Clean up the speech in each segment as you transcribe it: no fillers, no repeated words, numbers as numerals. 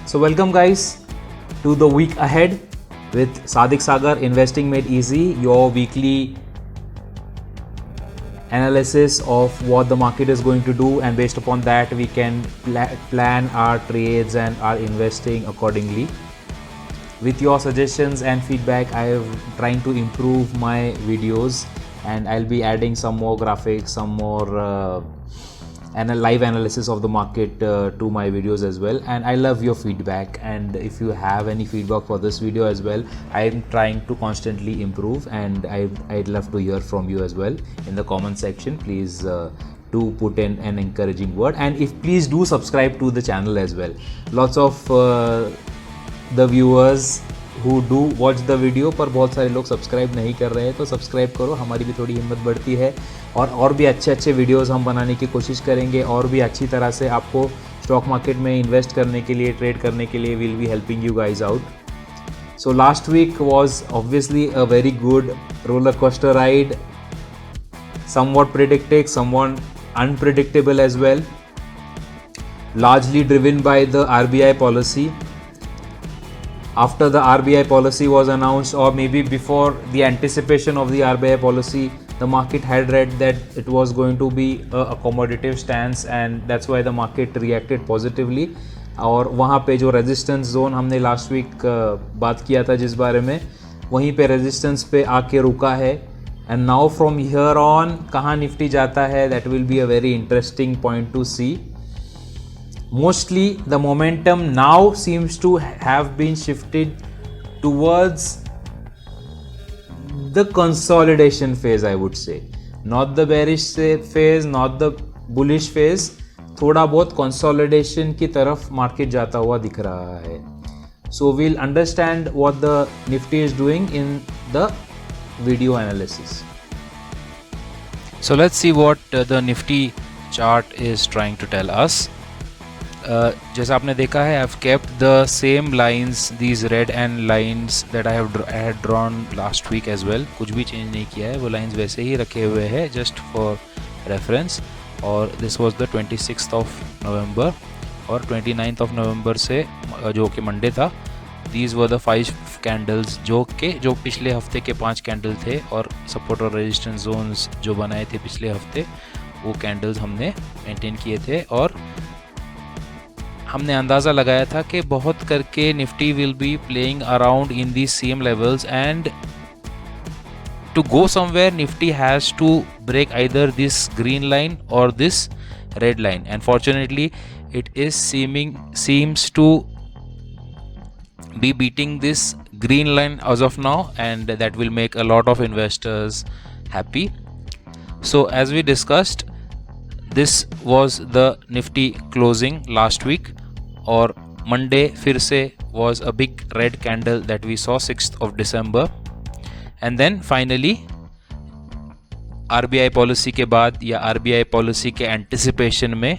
So welcome guys to the week ahead with Sadik Sagar, Investing Made Easy, your weekly analysis of what the market is going to do, and based upon that we can plan our trades and our investing accordingly. With your suggestions and feedback, I am trying to improve my videos, and I'll be adding some more graphics, some more live analysis of the market to my videos as well. And I love your feedback, and if you have any feedback for this video as well, I'm trying to constantly improve, and I'd love to hear from you as well in the comment section. Please do put in an encouraging word, and please do subscribe to the channel as well. Lots of the viewers who do watch the video, पर बहुत सारे लोग subscribe नहीं कर रहे हैं, तो subscribe करो, हमारी भी थोड़ी हिम्मत बढ़ती है और भी अच्छे वीडियोस हम बनाने की कोशिश करेंगे, और भी अच्छी तरह से आपको स्टॉक मार्केट में इन्वेस्ट करने के लिए, ट्रेड करने के लिए will be helping you guys out. So last week was obviously a very good roller coaster ride, somewhat predicted, somewhat unpredictable as well, largely driven by the RBI policy. After the RBI policy was announced, or maybe before the anticipation of the RBI policy, the market had read that it was going to be a accommodative stance, and that's why the market reacted positively. और वहाँ पे जो resistance zone हमने last week बात किया था जिस बारे में, वहीं पे रेजिस्टेंस पे आके रुका है. And now from here on कहाँ निफ्टी जाता है, that will be a very interesting point to see. Mostly the momentum now seems to have been shifted towards the consolidation phase, I would say. Not the bearish phase, not the bullish phase. थोड़ा बहुत consolidation की तरफ market जाता हुआ दिख रहा है. So we'll understand what the Nifty is doing in the video analysis. So let's see what the Nifty chart is trying to tell us. जैसा आपने देखा है, I've kept the same lines, these red and lines that I had drawn last week as well. कुछ भी change नहीं किया है, वो लाइंस वैसे ही रखे हुए हैं just for reference. और this was the 26th of November, और 29th of November से जो कि मंडे था, these were the 5 candles जो पिछले हफ्ते के 5 कैंडल थे, और सपोर्ट और रेजिस्टेंस जोन्स जो बनाए थे पिछले हफ्ते, वो कैंडल्स हमने मेंटेन किए थे. और हमने अंदाज़ा लगाया था कि बहुत करके Nifty will be playing around in the same levels, and to go somewhere Nifty has to break either this green line और this red line. And fortunately it is seems to be beating this green line as of now, and that will make a lot of investors happy. So as we discussed, this was the Nifty closing last week, और Monday फिर से was a big red candle that we saw 6th of December. And then finally RBI policy के बाद, या RBI policy के anticipation में,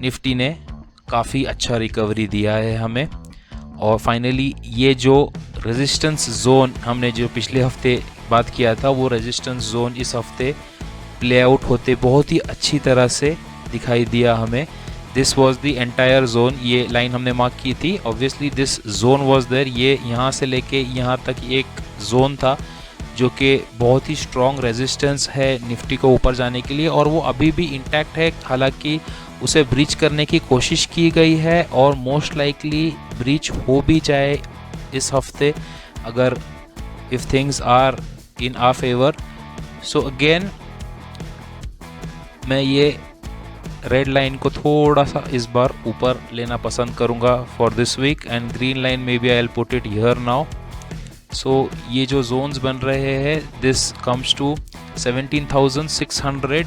Nifty ने काफ़ी अच्छा रिकवरी दिया है हमें. और फाइनली ये जो रेजिस्टेंस जोन हमने जो पिछले हफ्ते बात किया था, वो रेजिस्टेंस जोन इस हफ्ते प्ले आउट होते बहुत ही अच्छी तरह से दिखाई दिया हमें. This was the entire zone, ये लाइन हमने मार्क की थी. Obviously this zone was there, ये यहाँ से लेके यहाँ तक एक जोन था जो कि बहुत ही स्ट्रॉन्ग रेजिस्टेंस है निफ्टी को ऊपर जाने के लिए, और वो अभी भी इंटैक्ट है. हालांकि उसे ब्रीच करने की कोशिश की गई है, और मोस्ट लाइकली ब्रीच हो भी जाए इस हफ्ते, अगर if things are in our favour. So again मैं ये रेड लाइन को थोड़ा सा इस बार ऊपर लेना पसंद करूँगा for this week, and green line में बी I will put it here now. So ये जो जोन्स बन रहे हैं, this comes to 17,600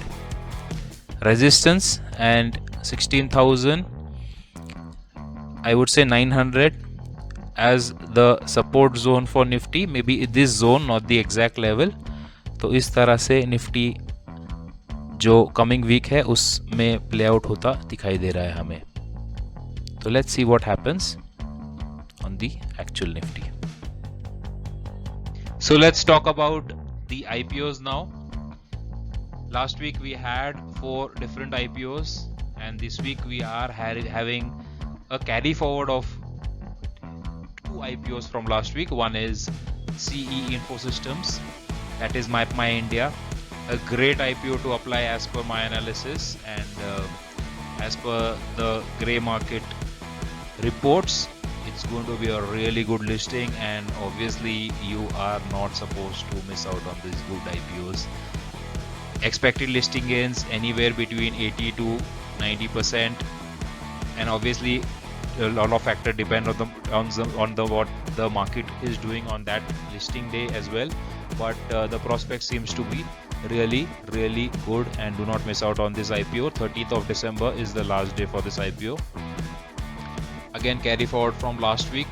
resistance and 16,000 I would say 900 as the support zone for Nifty, maybe this zone, not the exact level. तो इस तरह से निफ्टी जो कमिंग वीक है उसमें प्ले आउट होता दिखाई दे रहा है हमें. तो let's see what happens on the actual Nifty. So let's talk about the IPOs now. Last week we had 4 different IPOs, and this week we are having a carry forward of two IPOs from last week. One is CE Infosystems, that is My India, a great IPO to apply as per my analysis and as per the grey market reports. It's going to be a really good listing, and obviously you are not supposed to miss out on these good IPOs. Expected listing gains anywhere between 80 to 90%, and obviously a lot of factors depend on the what the market is doing on that listing day as well. But the prospect seems to be really good, and do not miss out on this IPO. 30th of December is the last day for this IPO. Again, carry forward from last week.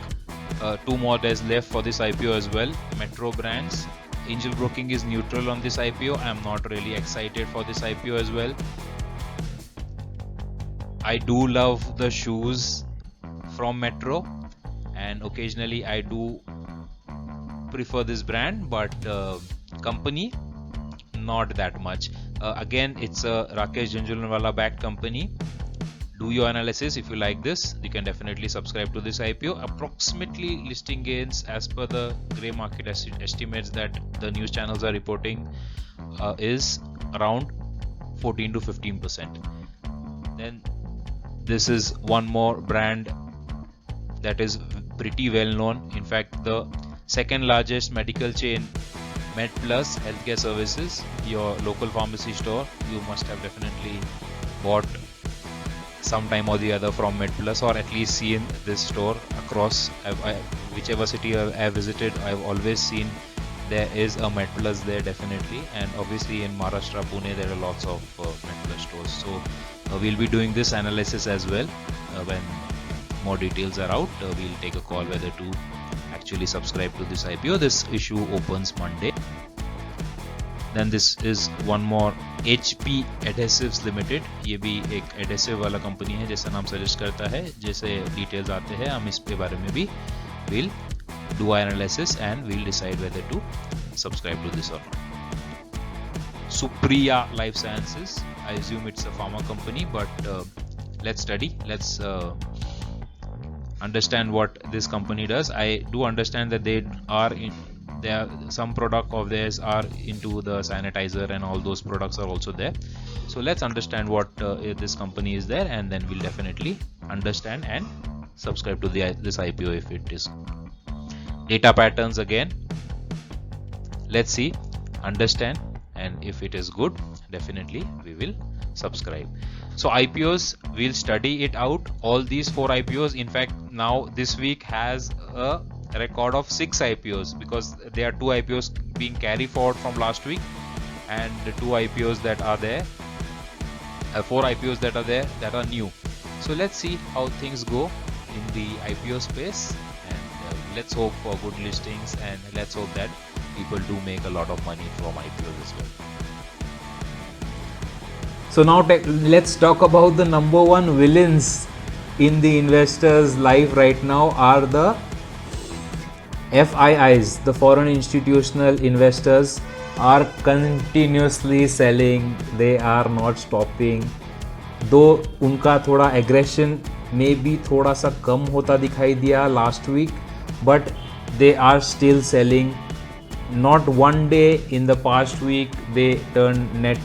2 more days left for this IPO as well. Metro Brands. Angel Broking is neutral on this IPO. I am not really excited for this IPO as well. I do love the shoes from Metro, and occasionally I do prefer this brand, but company not that much. Again, it's a Rakesh Jhunjhunwala backed company. Do your analysis. If you like this, you can definitely subscribe to this IPO. Approximately listing gains as per the grey market estimates that the news channels are reporting is around 14 to 15%. Then this is one more brand that is pretty well known. In fact, the second largest medical chain, MedPlus Healthcare Services, your local pharmacy store. You must have definitely bought sometime or the other from MedPlus, or at least seen this store across whichever city I have visited. I've always seen there is a MedPlus there definitely, and obviously in Maharashtra, Pune, there are lots of MedPlus stores. So we'll be doing this analysis as well. When more details are out, we'll take a call whether to actually subscribe to this IPO. This issue opens Monday. Then this is one more, HP Adhesives Limited. ये भी एक adhesive वाला company है, जैसा नाम suggest करता है. जैसे डिटेल्स आते हैं हम इस पे बारे में भी we'll do our analysis and we'll decide whether to subscribe to this or not. Supriya Life Sciences, I assume it's a pharma company, but let's study. Let's understand what this company does. I do understand that some product of theirs are into the sanitizer, and all those products are also there. So let's understand what this company is there, and then we'll definitely understand and subscribe to this IPO if it is. Data patterns again. Let's see, understand, and if it is good, definitely we will subscribe. So IPOs, we'll study it out. All these 4 IPOs, in fact, now this week has a record of 6 IPOs, because there are 2 IPOs being carried forward from last week, and the 2 IPOs that are there, 4 IPOs that are there that are new. So let's see how things go in the IPO space, and let's hope for good listings, and let's hope that people do make a lot of money from IPOs as well. So now let's talk about the number one villains in the investors' life right now are the FIIs, the foreign institutional investors are continuously selling. They are not stopping. Though उनका थोड़ा aggression में भी थोड़ा सा कम होता दिखाई दिया last week, but they are still selling. Not one day in the past week they turned net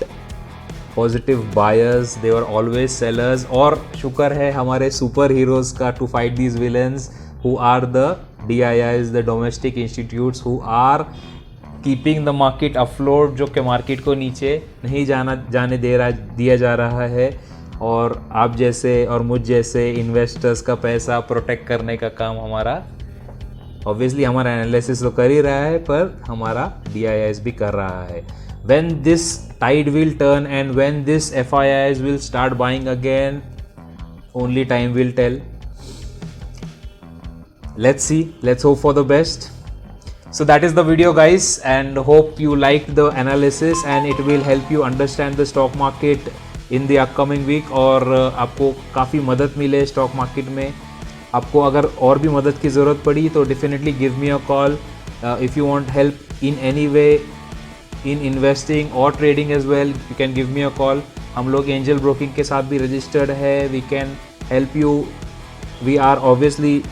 positive buyers. They were always sellers. और शुक्र है हमारे सुपर हीरोज का to fight these villains who are the DIIs, the domestic institutes who are keeping the market afloat, जो कि market को नीचे नहीं जाने दिया जा रहा है, और आप जैसे और मुझ जैसे इन्वेस्टर्स का पैसा प्रोटेक्ट करने का काम हमारा, ऑब्वियसली हमारा एनालिसिस तो कर ही रहा है, पर हमारा DIIs भी कर रहा है. When this tide will turn and when this FIIs will start buying again, only time will tell. Let's see, let's hope for the best. So that is the video guys, and hope you liked the analysis and it will help you understand the stock market in the upcoming week, और आपको काफ़ी मदद मिले stock market में. आपको अगर और भी मदद की ज़रूरत पड़ी तो definitely give me a call if you want help in any way in investing और trading as well. You can give me a call. हम लोग एंजल ब्रोकिंग के साथ भी रजिस्टर्ड है. We can help you we are obviously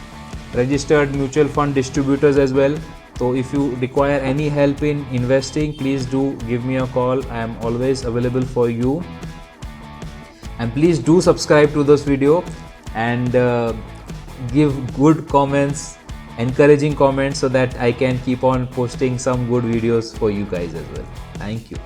registered mutual fund distributors as well. So if you require any help in investing, please do give me a call. I am always available for you. And please do subscribe to this video and give good comments, encouraging comments, so that I can keep on posting some good videos for you guys as well. Thank you.